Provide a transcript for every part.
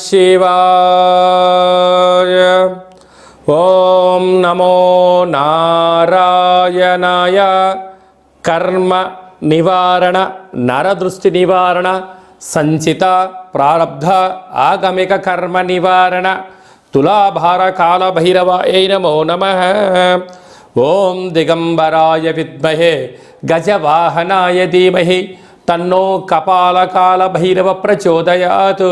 శివాయ. ఓం నమో నారాయణాయ. కర్మ నివారణ, నరదృష్టి నివారణ, సంచిత ప్రారబ్ధ ఆగమిక కర్మ నివారణ, తులాభార కాల భైరవాయ నమో నమః. ఓం దిగంబరాయ విద్మహే గజవాహనాయ ధీమహి తన్నో కపాలకాల భైరవ ప్రచోదయాత్.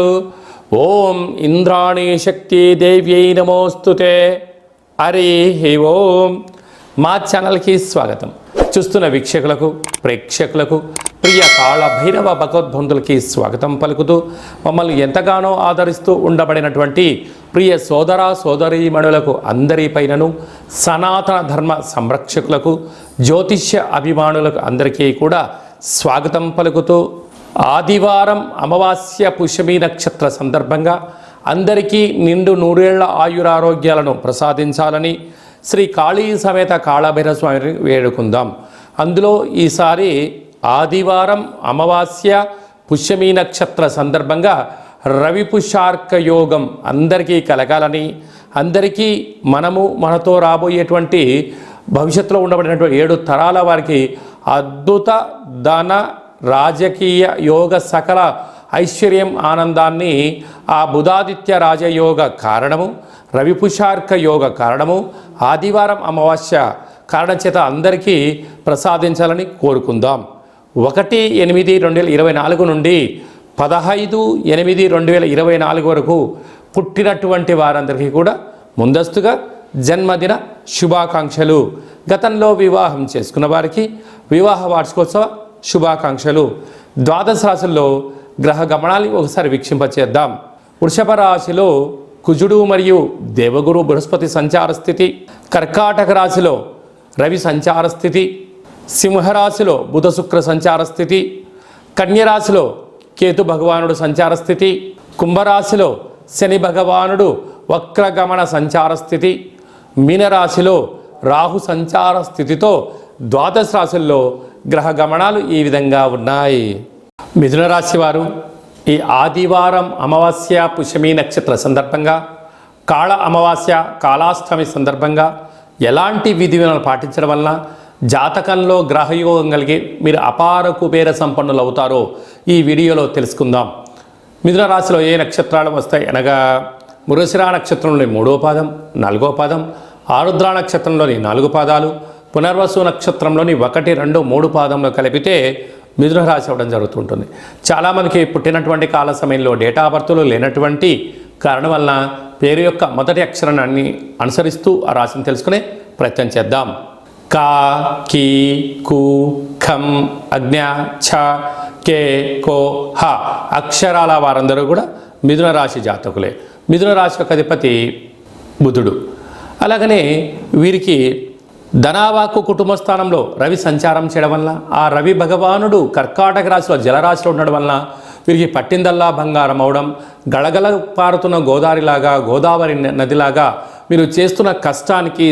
ఓం ఇంద్రాణీ శక్తి దేవ్యై నమోస్తుతే. హరి ఓం. మా ఛానల్కి స్వాగతం. చూస్తున్న వీక్షకులకు, ప్రేక్షకులకు, ప్రియ కాళ భైరవ భగవద్బంధులకి స్వాగతం పలుకుతూ మమ్మల్ని ఎంతగానో ఆదరిస్తూ ఉండబడినటువంటి ప్రియ సోదర సోదరీమణులకు అందరిపైనను, సనాతన ధర్మ సంరక్షకులకు, జ్యోతిష్య అభిమానులకు అందరికీ కూడా స్వాగతం పలుకుతూ, ఆదివారం అమావాస్య పుష్యమి నక్షత్ర సందర్భంగా అందరికీ నిండు నూరేళ్ల ఆయురారోగ్యాలను ప్రసాదించాలని శ్రీ కాళీ సమేత కాళభైరవ స్వామిని వేడుకుందాం. అందులో ఈసారి ఆదివారం అమావాస్య పుష్యమి నక్షత్ర సందర్భంగా రవి పుష్యార్క యోగం అందరికీ కలగాలని, అందరికీ మనతో రాబోయేటువంటి భవిష్యత్తులో ఉండబడినటువంటి 7 తరాల వారికి అద్భుత ధన రాజకీయ యోగ సకల ఐశ్వర్యం ఆనందాన్ని ఆ బుధాదిత్య రాజయోగ కారణము, రవిపుషార్క యోగ కారణము, ఆదివారం అమావాస్య కారణం చేత అందరికీ ప్రసాదించాలని కోరుకుందాం. 1/8/2024 నుండి 15/8/2024 వరకు పుట్టినటువంటి వారందరికీ కూడా ముందస్తుగా జన్మదిన శుభాకాంక్షలు. గతంలో వివాహం చేసుకున్న వారికి వివాహ వార్షికోత్సవ శుభాకాంక్షలు. ద్వాదశ రాశుల్లో గ్రహ గమనాన్ని ఒకసారి వీక్షింపచేద్దాం. వృషభ రాశిలో కుజుడు మరియు దేవగురు బృహస్పతి సంచార స్థితి, కర్కాటక రాశిలో రవి సంచార స్థితి, సింహరాశిలో బుధ శుక్ర సంచార స్థితి, కన్యరాశిలో కేతు భగవానుడు సంచార స్థితి, కుంభరాశిలో శని భగవానుడు వక్రగమన సంచార స్థితి, మీనరాశిలో రాహు సంచార స్థితితో ద్వాదశ రాశుల్లో గ్రహ గమనాలు ఈ విధంగా ఉన్నాయి. మిథున రాశి వారు ఈ ఆదివారం అమావాస్య పుష్యమి నక్షత్ర సందర్భంగా, కాళ అమావాస్య కాళాష్టమి సందర్భంగా ఎలాంటి విధి విధానాలు పాటించడం వలన జాతకంలో గ్రహయోగం కలిగి మీరు అపార కుబేర సంపన్నులు అవుతారో ఈ వీడియోలో తెలుసుకుందాం. మిథున రాశిలో ఏ నక్షత్రాలు వస్తాయి అనగా మృగశిర నక్షత్రంలోని 3వ పాదం, 4వ పాదం, ఆరుద్ర నక్షత్రంలోని 4 పాదాలు, పునర్వసు నక్షత్రంలోని 1, 2, 3 పాదంలో కలిపితే మిథున రాశి అవ్వడం జరుగుతుంటుంది. చాలామందికి పుట్టినటువంటి కాల సమయంలో డేటా బర్త్లు లేనటువంటి కారణం వలన పేరు యొక్క మొదటి అక్షరాన్ని అనుసరిస్తూ ఆ రాశిని తెలుసుకునే ప్రయత్నం చేద్దాం. కా, కీ, కు, ఖం, అజ్ఞ, ఛ, కే, కో, హ అక్షరాల వారందరూ కూడా మిథున రాశి జాతకులే. మిథున రాశి యొక్క అధిపతి బుధుడు. అలాగనే వీరికి ధనావాకు కుటుంబ స్థానంలో రవి సంచారం చేయడం వల్ల, ఆ రవి భగవానుడు కర్కాటక రాశిలో జలరాశిలో ఉండడం వలన వీరికి పట్టిందల్లా బంగారం అవడం, గళగల పారుతున్న గోదావరి నదిలాగా మీరు చేస్తున్న కష్టానికి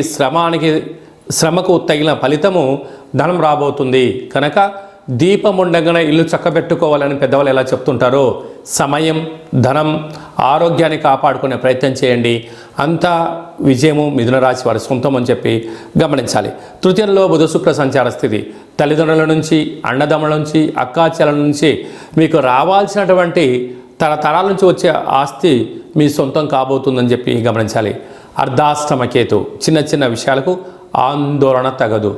శ్రమకు తగిన ఫలితము ధనం రాబోతుంది. కనుక దీపం ఉండగానే ఇల్లు చక్కబెట్టుకోవాలని పెద్దవాళ్ళు ఎలా చెప్తుంటారో సమయం, ధనం, ఆరోగ్యాన్ని కాపాడుకునే ప్రయత్నం చేయండి. అంతా విజయము మిథున రాశి వారి సొంతం అని చెప్పి గమనించాలి. తృతీయంలో బుధ శుక్ర సంచార స్థితి, తల్లిదండ్రుల నుంచి, అన్నదమ్ముల నుంచి, అక్కాచెల నుంచి మీకు రావాల్సినటువంటి తరతరాల నుంచి వచ్చే ఆస్తి మీ సొంతం కాబోతుందని చెప్పి గమనించాలి. అర్ధాష్టమ కేతు, చిన్న చిన్న విషయాలకు ఆందోళన తగదు.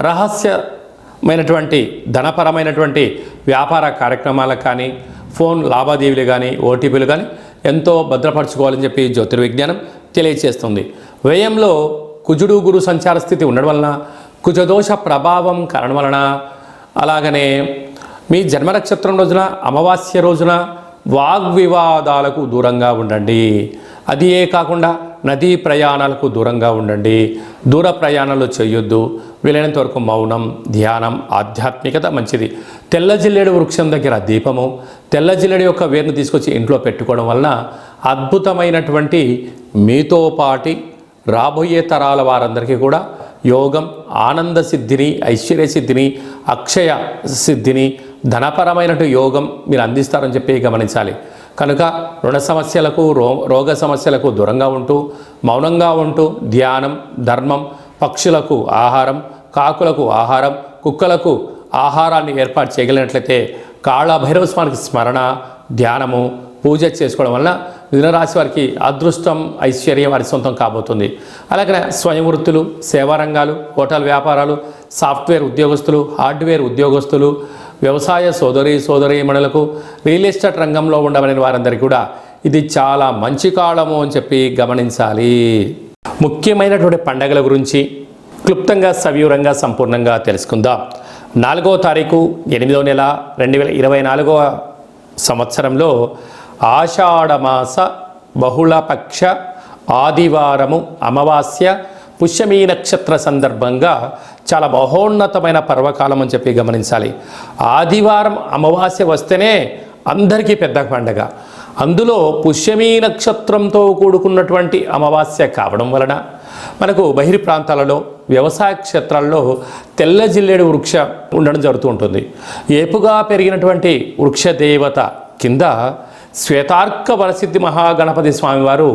రహస్యమైనటువంటి ధనపరమైనటువంటి వ్యాపార కార్యక్రమాలకు కానీ, ఫోన్ లావాదేవీలు కానీ, ఓటీపీలు కానీ ఎంతో భద్రపరచుకోవాలని చెప్పి జ్యోతిర్విజ్ఞానం తెలియచేస్తుంది. వ్యయంలో కుజుడు గురు సంచార స్థితి ఉండడం వలన, కుజదోష ప్రభావం కారణం వలన, అలాగనే మీ జన్మ నక్షత్రం రోజున అమావాస్య రోజున వాగ్వివాదాలకు దూరంగా ఉండండి. అదియే కాకుండా నదీ ప్రయాణాలకు దూరంగా ఉండండి. దూర ప్రయాణాలు చేయొద్దు. వీలైనంత వరకు మౌనం, ధ్యానం, ఆధ్యాత్మికత మంచిది. తెల్ల జిల్లేడు వృక్షం దగ్గర దీపము, తెల్ల జిల్లేడు యొక్క వేరును తీసుకొచ్చి ఇంట్లో పెట్టుకోవడం వలన అద్భుతమైనటువంటి మీతో పాటి రాబోయే తరాల వారందరికీ కూడా యోగం, ఆనంద సిద్ధిని, ఐశ్వర్య సిద్ధిని, అక్షయ సిద్ధిని, ధనపరమైనటువంటి యోగం మీరు అందిస్తారని చెప్పి గమనించాలి. కనుక రుణ సమస్యలకు రోగ సమస్యలకు దూరంగా ఉంటూ మౌనంగా ఉంటూ ధ్యానం, ధర్మం, పక్షులకు ఆహారం, కాకులకు ఆహారం, కుక్కలకు ఆహారాన్ని ఏర్పాటు చేయగలిగినట్లయితే కాళభైరవ స్వామికి స్మరణ, ధ్యానము, పూజ చేసుకోవడం వలన మిథున రాశి వారికి అదృష్టం, ఐశ్వర్యం వారి సొంతం కాబోతుంది. అలాగే స్వయం వృత్తులు, సేవా రంగాలు, హోటల్ వ్యాపారాలు, సాఫ్ట్వేర్ ఉద్యోగస్తులు, హార్డ్వేర్ ఉద్యోగస్తులు, వ్యవసాయ సోదరీమణులకు, రియల్ ఎస్టేట్ రంగంలో ఉండవలసిన వారందరికీ కూడా ఇది చాలా మంచి కాలము అని చెప్పి గమనించాలి. ముఖ్యమైనటువంటి పండగల గురించి క్లుప్తంగా సవివరంగా సంపూర్ణంగా తెలుసుకుందాం. 4వ తారీఖు 8వ నెల 2024 సంవత్సరంలో ఆషాఢమాస బహుళపక్ష ఆదివారము అమావాస్య పుష్యమీ నక్షత్ర సందర్భంగా చాలా మహోన్నతమైన పర్వకాలం అని చెప్పి గమనించాలి. ఆదివారం అమావాస్య వస్తేనే అందరికీ పెద్ద పండగ. అందులో పుష్యమీ నక్షత్రంతో కూడుకున్నటువంటి అమావాస్య కావడం వలన మనకు బహిర్ ప్రాంతాలలో వ్యవసాయ క్షేత్రాల్లో తెల్ల జిల్లేడు వృక్ష ఉండడం జరుగుతూ ఉంటుంది. ఏపుగా పెరిగినటువంటి వృక్ష దేవత కింద శ్వేతార్క వరసిద్ధి మహాగణపతి స్వామివారు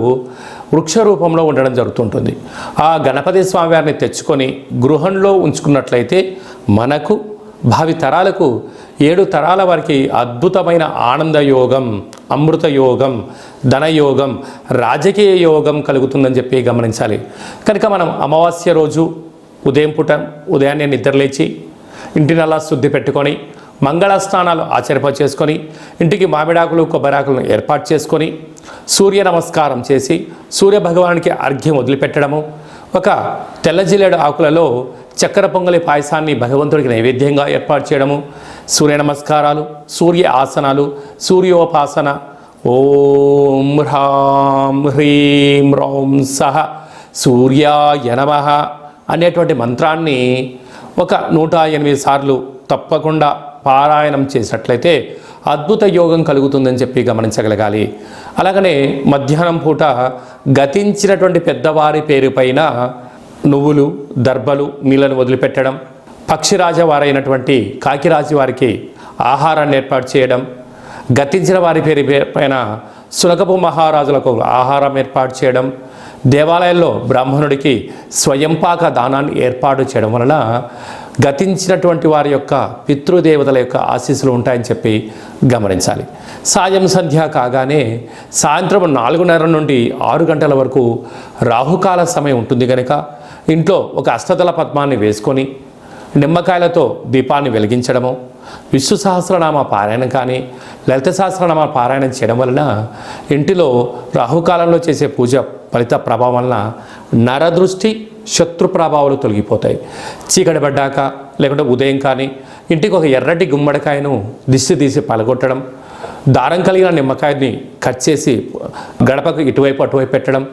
వృక్ష రూపంలో ఉండడం జరుగుతుంటుంది. ఆ గణపతి స్వామివారిని తెచ్చుకొని గృహంలో ఉంచుకున్నట్లయితే మనకు భావి తరాలకు 7 తరాల వారికి అద్భుతమైన ఆనంద యోగం, అమృత యోగం, ధనయోగం, రాజకీయ యోగం కలుగుతుందని చెప్పి గమనించాలి. కనుక మనం అమావాస్య రోజు ఉదయాన్నే నిద్రలేచి ఇంటినల్లా శుద్ధి పెట్టుకొని మంగళ స్నానాలు చేసుకొని ఇంటికి మామిడాకులు, కొబ్బరాకులను ఏర్పాటు చేసుకొని సూర్య నమస్కారం చేసి సూర్య భగవానికి అర్ఘ్యం వదిలిపెట్టడము, ఒక తెల్ల జిల్లేడు ఆకులలో చక్కెర పొంగలి పాయసాన్ని భగవంతుడికి నైవేద్యంగా ఏర్పాటు చేయడము, సూర్య నమస్కారాలు, సూర్య ఆసనాలు, సూర్యోపాసన, ఓం హ్రాం హ్రీం రౌం సహ సూర్యాయ నమః అనేటువంటి మంత్రాన్ని ఒక 108 సార్లు తప్పకుండా పారాయణం చేసినట్లయితే అద్భుత యోగం కలుగుతుందని చెప్పి గమనించగలగాలి. అలాగనే మధ్యాహ్నం పూట గతించినటువంటి పెద్దవారి పేరు పైన నువ్వులు, దర్భలు, నీళ్ళను వదిలిపెట్టడం, పక్షిరాజు వారైనటువంటి కాకిరాజు వారికి ఆహారాన్ని ఏర్పాటు చేయడం, గతించిన వారి పేరు పైన సునకపు మహారాజులకు ఆహారం ఏర్పాటు చేయడం, దేవాలయాల్లో బ్రాహ్మణుడికి స్వయంపాక దానాన్ని ఏర్పాటు చేయడం వలన గతించినటువంటి వారి యొక్క పితృదేవతల యొక్క ఆశీస్సులు ఉంటాయని చెప్పి గమనించాలి. సాయం సంధ్య కాగానే సాయంత్రం 4:30 నుండి 6 గంటల వరకు రాహుకాల సమయం ఉంటుంది కనుక ఇంట్లో ఒక అష్టదళ పద్మాన్ని వేసుకొని నిమ్మకాయలతో దీపాన్ని వెలిగించడము, విష్ణు సహస్రనామ పారాయణం కానీ లలిత సహస్రనామ పారాయణం చేయడం వలన ఇంటిలో రాహుకాలంలో చేసే పూజ ఫలిత ప్రభావం వలన నరదృష్టి, శత్రు ప్రభావాలు తొలగిపోతాయి. చీకటి పడ్డాక లేకుంటే ఉదయం కానీ ఇంటికి ఒక ఎర్రటి గుమ్మడికాయను దిష్టి తీసి పలగొట్టడం, దారం కలిగిన నిమ్మకాయని కట్ చేసి గడపకు ఇటువైపు అటువైపు పెట్టడం,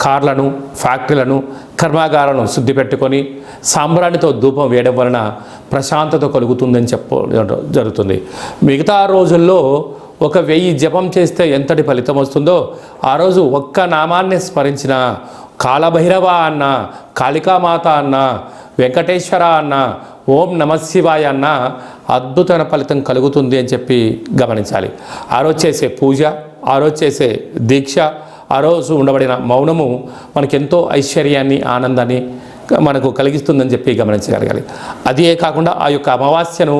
కార్లను, ఫ్యాక్టరీలను, కర్మాగారాలను శుద్ధి పెట్టుకొని సాంబ్రాణితో ధూపం వేయడం వలన ప్రశాంతత కలుగుతుందని జరుగుతుంది. మిగతా రోజుల్లో 1000 జపం చేస్తే ఎంతటి ఫలితం వస్తుందో ఆ రోజు ఒక్క నామాన్ని స్మరించిన కాళభైరవ అన్న, కాళికామాత అన్న, వెంకటేశ్వర అన్న, ఓం నమశివాయ అన్న అద్భుతమైన ఫలితం కలుగుతుంది అని చెప్పి గమనించాలి. ఆ రోజు చేసే పూజ, ఆ రోజు చేసే దీక్ష, ఆ రోజు ఉండబడిన మౌనము మనకెంతో ఐశ్వర్యాన్ని, ఆనందాన్ని మనకు కలిగిస్తుందని చెప్పి గమనించగలగాలి. అదే కాకుండా ఆ యొక్క అమావాస్యను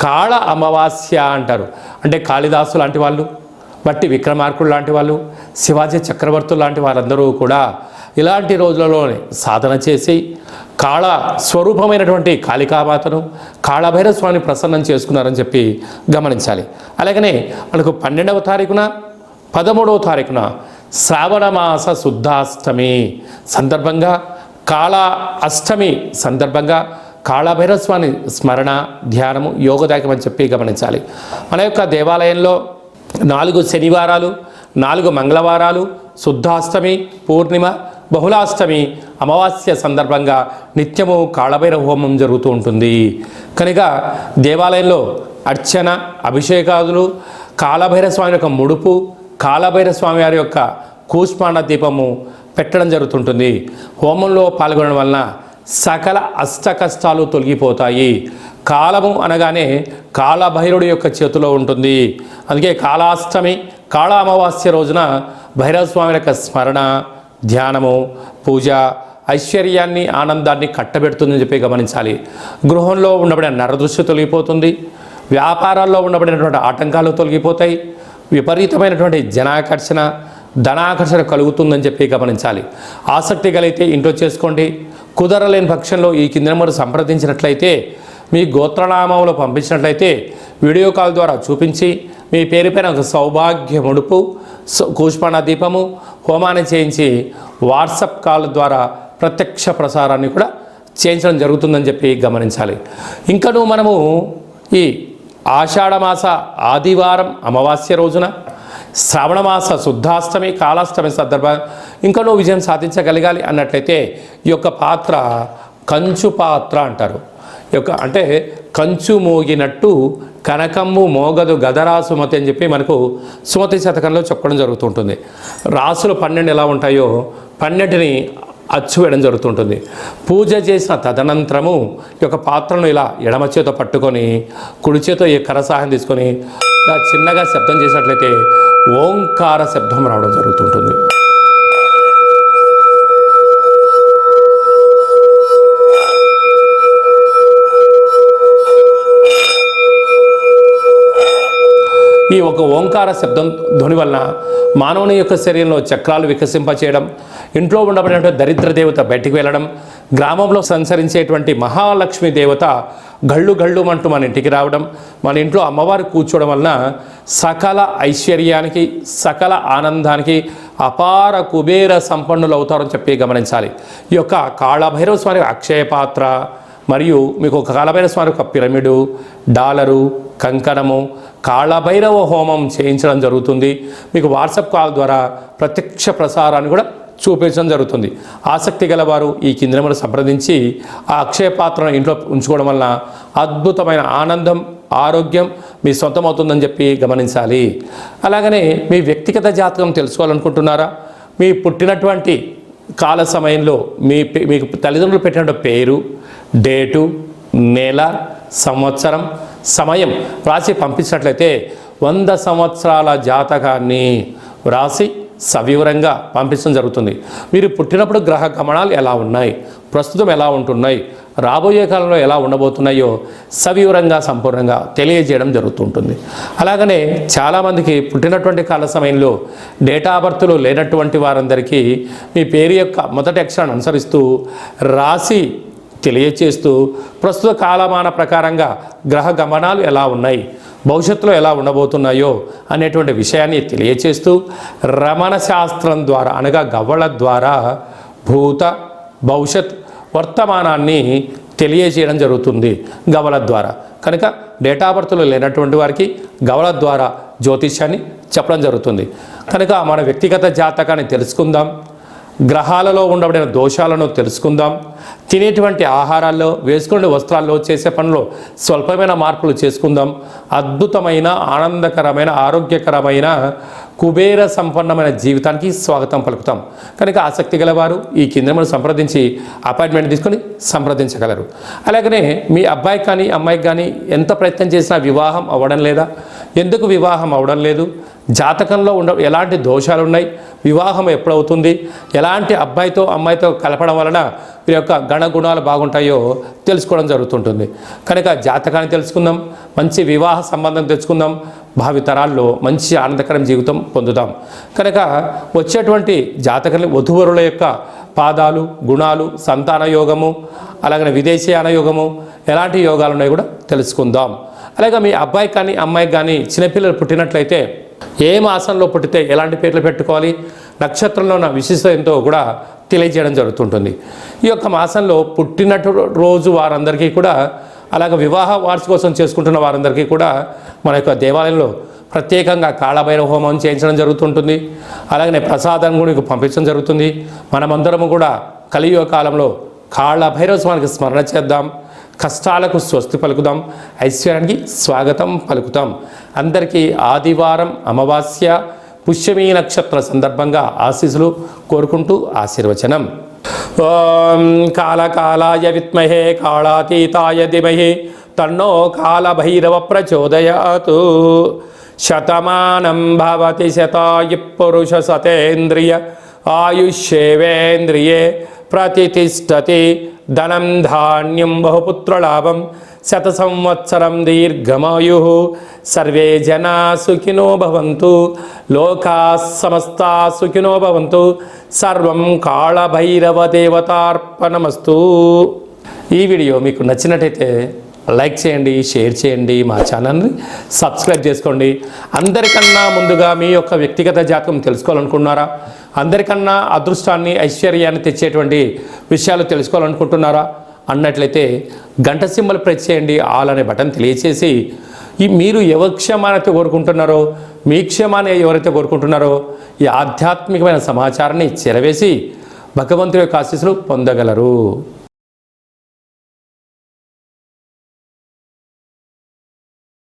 కాళ అమావాస్య అంటారు. అంటే కాళిదాసు లాంటి వాళ్ళు, బట్టి విక్రమార్కుడు లాంటి వాళ్ళు, శివాజీ చక్రవర్తులు లాంటి వారందరూ కూడా ఇలాంటి రోజులలోనే సాధన చేసి కాళ స్వరూపమైనటువంటి కాళికామాతను, కాళభైరవ స్వామిని ప్రసన్నం చేసుకున్నారని చెప్పి గమనించాలి. అలాగనే మనకు 12వ తారీఖున 13వ తారీఖున శ్రావణమాస శుద్ధాష్టమి సందర్భంగా, కాళ అష్టమి సందర్భంగా కాళభైరవ స్వామి స్మరణ, ధ్యానము యోగదాయకం అని చెప్పి గమనించాలి. మన యొక్క దేవాలయంలో 4 శనివారాలు, 4 మంగళవారాలు, శుద్ధాష్టమి, పూర్ణిమ, బహుళాష్టమి, అమావాస్య సందర్భంగా నిత్యము కాళభైరవ హోమం జరుగుతూ ఉంటుంది. కనుక దేవాలయంలో అర్చన, అభిషేకాదులు, కాళభైరవ స్వామి యొక్క ముడుపు, కాళభైరవ స్వామి వారి యొక్క కూష్మాండ దీపము పెట్టడం జరుగుతుంటుంది. హోమంలో పాల్గొనడం వలన సకల అష్ట కష్టాలు తొలగిపోతాయి. కాలము అనగానే కాళభైరుడి యొక్క చేతిలో ఉంటుంది. అందుకే కాళాష్టమి, కాళ అమావాస్య రోజున భైరవ స్వామి యొక్క స్మరణ, ధ్యానము, పూజ ఐశ్వర్యాన్ని, ఆనందాన్ని కట్టబెడుతుందని చెప్పి గమనించాలి. గృహంలో ఉండబడిన నరదృష్టి తొలగిపోతుంది. వ్యాపారాల్లో ఉండబడినటువంటి ఆటంకాలు తొలగిపోతాయి. విపరీతమైనటువంటి జనాకర్షణ, ధనాకర్షణ కలుగుతుందని చెప్పి గమనించాలి. ఆసక్తి కలిగితే ఇంట్లో చేసుకోండి. కుదరలేని పక్షంలో ఈ కింద నెంబర్ సంప్రదించినట్లయితే, మీ గోత్రనామంలో పంపించినట్లయితే వీడియో కాల్ ద్వారా చూపించి మీ పేరుపైన ఒక సౌభాగ్య ముడుపు, కూష్మాండ దీపము, హోమాన్ని చేయించి వాట్సాప్ కాల్ ద్వారా ప్రత్యక్ష ప్రసారాన్ని కూడా చేయించడం జరుగుతుందని చెప్పి గమనించాలి. ఇంకనూ మనము ఈ ఆషాఢమాస ఆదివారం అమావాస్య రోజున, శ్రావణమాస శుద్ధాష్టమి, కాళాష్టమి సందర్భంగా ఇంకనూ విజయం సాధించగలగాలి అన్నట్లయితే ఈ యొక్క పాత్ర కంచు పాత్ర అంటారు. అంటే కంచు మోగినట్టు కనకమ్ము మోగదు గదరా సుమతి అని చెప్పి మనకు సుమతి శతకంలో చెప్పడం జరుగుతుంటుంది. రాసులు 12 ఎలా ఉంటాయో 12ని అచ్చు వేయడం జరుగుతుంటుంది. పూజ చేసిన తదనంతరము ఈ యొక్క పాత్రను ఇలా ఎడమ చేతో పట్టుకొని కుడి చేతో ఈ కర సహాయం తీసుకొని చిన్నగా శబ్దం చేసినట్లయితే ఓంకార శబ్దం రావడం జరుగుతుంటుంది. ఈ ఒక ఓంకార శబ్దం ధ్వని వలన మానవుని యొక్క శరీరంలో చక్రాలు వికసింపచేయడం, ఇంట్లో ఉండబడినటువంటి దరిద్ర దేవత బయటికి వెళ్ళడం, గ్రామంలో సంచరించేటువంటి మహాలక్ష్మి దేవత గళ్ళు గళ్ళు అంటూ మన ఇంటికి రావడం, మన ఇంట్లో అమ్మవారు కూర్చోవడం వలన సకల ఐశ్వర్యానికి, సకల ఆనందానికి అపార కుబేర సంపన్నులు అవుతారని చెప్పి గమనించాలి. ఈ యొక్క కాళభైరవ స్వామి అక్షయ పాత్ర మరియు మీకు ఒక కాళభైరవ స్వామి ఒక పిరమిడు, డాలరు, కంకణము, కాళభైరవ హోమం చేయించడం జరుగుతుంది. మీకు వాట్సాప్ కాల్ ద్వారా ప్రత్యక్ష ప్రసారాన్ని కూడా చూపించడం జరుగుతుంది. ఆసక్తి గలవారు ఈ కింద నెంబర్ సంప్రదించి ఆ అక్షయ పాత్రను ఇంట్లో ఉంచుకోవడం వలన అద్భుతమైన ఆనందం, ఆరోగ్యం మీ సొంతం అవుతుందని చెప్పి గమనించాలి. అలాగనే మీ వ్యక్తిగత జాతకం తెలుసుకోవాలనుకుంటున్నారా? మీ పుట్టినటువంటి కాల సమయంలో మీకు తల్లిదండ్రులు పెట్టిన పేరు, డేటు, నెల, సంవత్సరం, సమయం వ్రాసి పంపించినట్లయితే 100 సంవత్సరాల జాతకాన్ని వ్రాసి సవివరంగా పంపించడం జరుగుతుంది. మీరు పుట్టినప్పుడు గ్రహ గమనాలు ఎలా ఉన్నాయి, ప్రస్తుతం ఎలా ఉంటున్నాయి, రాబోయే కాలంలో ఎలా ఉండబోతున్నాయో సవివరంగా సంపూర్ణంగా తెలియజేయడం జరుగుతుంటుంది. అలాగనే చాలామందికి పుట్టినటువంటి కాల సమయంలో డేటా బర్త్లు లేనటువంటి వారందరికీ మీ పేరు యొక్క మొదటి అక్షరాన్ని అనుసరిస్తూ రాసి తెలియచేస్తూ ప్రస్తుత కాలమాన ప్రకారంగా గ్రహ గమనాలు ఎలా ఉన్నాయి, భవిష్యత్తులో ఎలా ఉండబోతున్నాయో అనేటువంటి విషయాన్ని తెలియచేస్తూ రమణ శాస్త్రం ద్వారా అనగా గవ్వల ద్వారా భూత, భవిష్యత్, వర్తమానాన్ని తెలియజేయడం జరుగుతుంది గవ్వల ద్వారా. కనుక డేటా బర్త్లు లేనటువంటి వారికి గవ్వల ద్వారా జ్యోతిష్యాన్ని చెప్పడం జరుగుతుంది. కనుక మన వ్యక్తిగత జాతకాన్ని తెలుసుకుందాం, గ్రహాలలో ఉండబడిన దోషాలను తెలుసుకుందాం, తినేటువంటి ఆహారాల్లో, వేసుకునే వస్త్రాల్లో, చేసే పనుల్లో స్వల్పమైన మార్పులు చేసుకుందాం. అద్భుతమైన, ఆనందకరమైన, ఆరోగ్యకరమైన, కుబేర సంపన్నమైన జీవితానికి స్వాగతం పలుకుతాం. కనుక ఆసక్తి గలవారు ఈ కింద సంప్రదించి అపాయింట్మెంట్ తీసుకొని సంప్రదించగలరు. అలాగనే మీ అబ్బాయికి కానీ అమ్మాయికి కానీ ఎంత ప్రయత్నం చేసినా వివాహం అవ్వడం లేదా? ఎందుకు వివాహం అవ్వడం లేదు? జాతకంలో ఎలాంటి దోషాలు ఉన్నాయి, వివాహం ఎప్పుడవుతుంది, ఎలాంటి అబ్బాయితో అమ్మాయితో కలపడం వలన వీరి యొక్క గణగుణాలు బాగుంటాయో తెలుసుకోవడం జరుగుతుంటుంది. కనుక జాతకాన్ని తెలుసుకుందాం, మంచి వివాహ సంబంధం తెచ్చుకుందాం, భావితరాల్లో మంచి ఆనందకరం జీవితం పొందుదాం. కనుక వచ్చేటువంటి జాతకాన్ని వధూవరుల యొక్క పాదాలు, గుణాలు, సంతాన యోగము, అలాగే విదేశీయాన యోగము, ఎలాంటి యోగాలు ఉన్నాయో కూడా తెలుసుకుందాం. అలాగే మీ అబ్బాయి కానీ అమ్మాయికి కానీ చిన్నపిల్లలు పుట్టినట్లయితే ఏ మాసంలో పుట్టితే ఎలాంటి పేర్లు పెట్టుకోవాలి, నక్షత్రంలో ఉన్న విశిష్టత ఎంతో కూడా తెలియజేయడం జరుగుతుంటుంది. ఈ యొక్క మాసంలో పుట్టినట్టు రోజు వారందరికీ కూడా, అలాగే వివాహ వార్షికోత్సవం చేసుకుంటున్న వారందరికీ కూడా మన యొక్క దేవాలయంలో ప్రత్యేకంగా కాళభైరవ హోమం చేయించడం జరుగుతుంటుంది. అలాగనే ప్రసాదం కూడా పంపించడం జరుగుతుంది. మనమందరము కూడా కలియుగ కాలంలో కాళభైరవ స్వామికి స్మరణ చేద్దాం, కష్టాలకు స్వస్తి పలుకుదాం, ఐశ్వర్యానికి స్వాగతం పలుకుతాం. అందరికీ ఆదివారం అమావాస్య పుష్యమీ నక్షత్ర సందర్భంగా ఆశీస్సులు కోరుకుంటూ ఆశీర్వచనం. ఓం కాళకాలాయ విద్మహే కాళాతీతాయ ధీమహి తన్నో కాళభైరవ ప్రచోదయాత్. శతమానం భవతి శతాయు పురుష సతేంద్రియ ఆయుష్యేవేంద్రియే ప్రతిష్టతి ధనం ధాన్యం బహుపుత్రలాభం శత సంవత్సరం దీర్ఘమాయు సర్వే జనా సుఖినో భవంతు లోకా సమస్తా సుఖినో భవంతు సర్వం కాళభైరవ దేవతార్పణమస్తు. ఈ వీడియో మీకు నచ్చినట్టయితే లైక్ చేయండి, షేర్ చేయండి, మా ఛానల్ని సబ్స్క్రైబ్ చేసుకోండి. అందరికన్నా ముందుగా మీ యొక్క వ్యక్తిగత జాతకం తెలుసుకోవాలనుకుంటున్నారా? అందరికన్నా అదృష్టాన్ని ఐశ్వర్యాన్ని తెచ్చేటువంటి విషయాలు తెలుసుకోవాలనుకుంటున్నారా అన్నట్లయితే గంట సింబల్ ప్రెస్ చేయండి, ఆల్ అనే బటన్ తెలియచేసి మీరు ఎవరి క్షేమాన్ని కోరుకుంటున్నారో, మీ క్షేమాన్ని ఎవరైతే కోరుకుంటున్నారో ఈ ఆధ్యాత్మికమైన సమాచారాన్ని చేరవేసి భగవంతుడి యొక్క ఆశీస్సులు పొందగలరు.